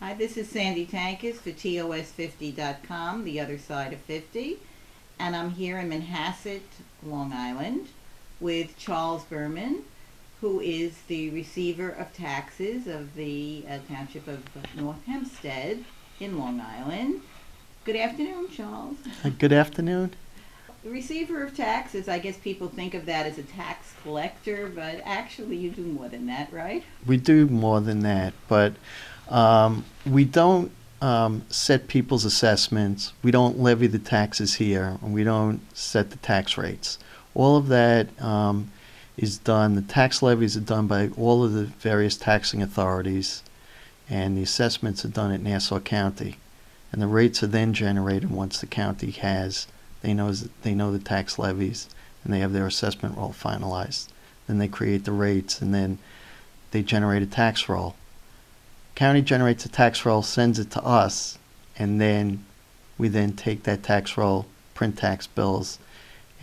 Hi, this is Sandy Tankus for TOS50.com, the other side of 50, and I'm here in Manhasset, Long Island, with Charles Berman, who is the receiver of taxes of the Township of North Hempstead in Long Island. Good afternoon, Charles. Good afternoon. The receiver of taxes, I guess people think of that as a tax collector, but actually you do more than that, right? We do more than that, but we don't set people's assessments. We don't levy the taxes here, and we don't set the tax rates. All of that is done. The tax levies are done by all of the various taxing authorities, and the assessments are done at Nassau County. And the rates are then generated once the county has, they know the tax levies, and they have their assessment roll finalized. Then they create the rates, and then they generate a tax roll. County generates a tax roll, sends it to us, and then we then take that tax roll, print tax bills,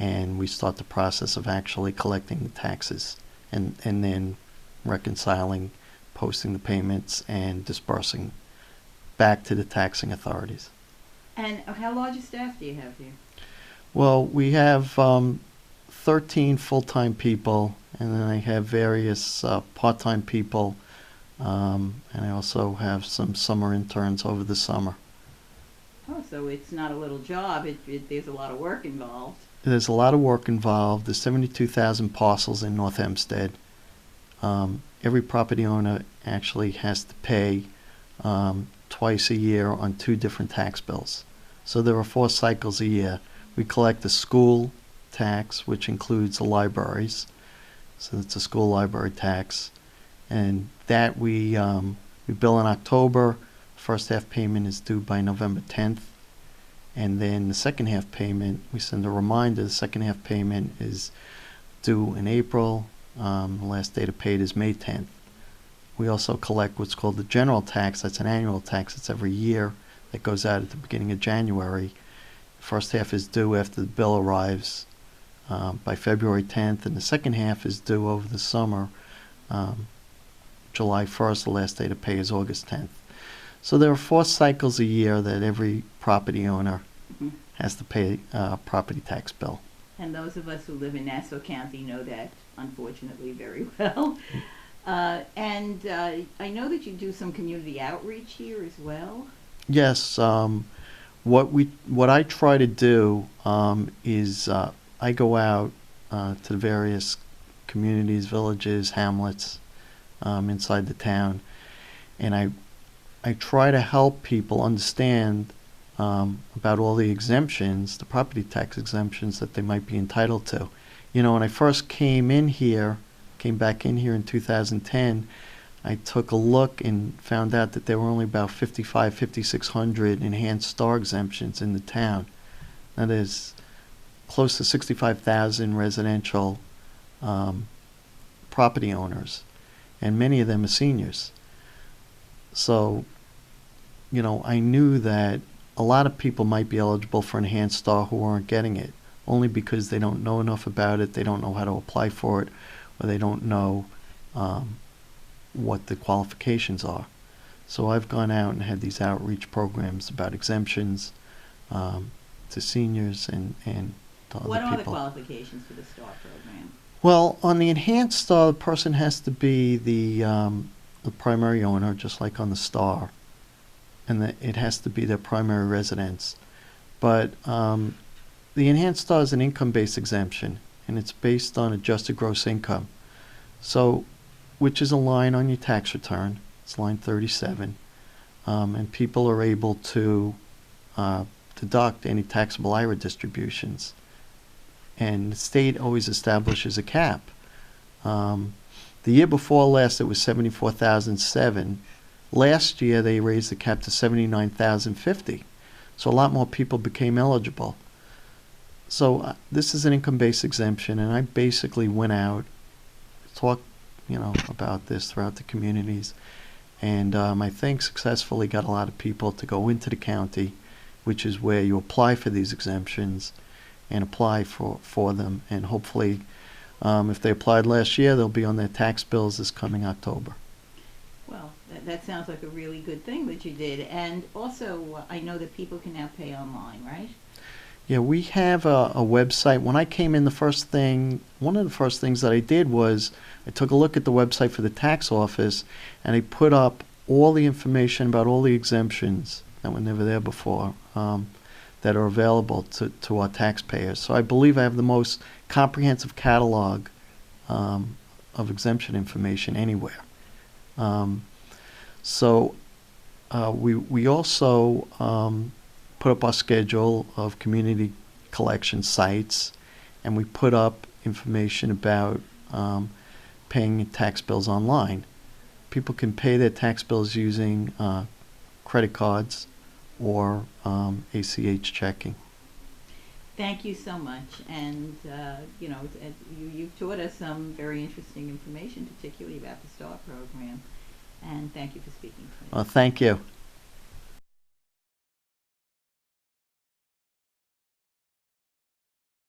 and we start the process of actually collecting the taxes and then reconciling, posting the payments, and dispersing back to the taxing authorities. And how large a staff do you have here? Well, we have 13 full-time people, and then I have various part-time people, and I also have some summer interns over the summer. Oh, so it's not a little job. There's a lot of work involved. There's a lot of work involved. There's 72,000 parcels in North Hempstead. Every property owner actually has to pay twice a year on 2 different tax bills. So there are 4 cycles a year. We collect the school tax, which includes the libraries. So it's a school library tax. And that we bill in October. First half payment is due by November 10th. And then the second half payment, we send a reminder, the second half payment is due in April. The last day to pay it is May 10th. We also collect what's called the general tax. That's an annual tax. It's every year. That goes out at the beginning of January. The first half is due after the bill arrives by February 10th, and the second half is due over the summer, July 1st. The last day to pay is August 10th. So there are 4 cycles a year that every property owner has to pay a property tax bill. And those of us who live in Nassau County know that, unfortunately, very well. And I know that you do some community outreach here as well. Yes. What I try to do is I go out to the various communities, villages, hamlets inside the town, and I try to help people understand about all the exemptions, the property tax exemptions that they might be entitled to. You know, when I first came back in here in 2010, I took a look and found out that there were only about 5,600 enhanced star exemptions in the town. Now there's close to 65,000 residential property owners, and many of them are seniors. So, you know, I knew that a lot of people might be eligible for enhanced star who aren't getting it, only because they don't know enough about it, they don't know how to apply for it, or they don't know what the qualifications are. So I've gone out and had these outreach programs about exemptions to seniors and to other people. What are the qualifications for the STAR program? Well, on the enhanced star, the person has to be the primary owner, just like on the star, and it has to be their primary residence. But the enhanced star is an income-based exemption, and it's based on adjusted gross income. So, which is a line on your tax return. It's line 37. And people are able to deduct any taxable IRA distributions. And the state always establishes a cap. The year before last, it was $74,007. Last year, they raised the cap to $79,050. So a lot more people became eligible. So this is an income-based exemption, and I basically went out, talked, about this throughout the communities, and I think successfully got a lot of people to go into the county, which is where you apply for these exemptions and apply for them, and hopefully, if they applied last year, they'll be on their tax bills this coming October. Well, That sounds like a really good thing that you did. And also, I know that people can now pay online, right? Yeah, we have a website. When I came in, one of the first things that I did was I took a look at the website for the tax office, and I put up all the information about all the exemptions that were never there before, that are available to our taxpayers. So I believe I have the most comprehensive catalog of exemption information anywhere. Um, so we also put up our schedule of community collection sites, and we put up information about paying tax bills online. People can pay their tax bills using credit cards or ACH checking. Thank you so much. And, you've taught us some very interesting information, particularly about the STAR program. And thank you for speaking to me. Thank you.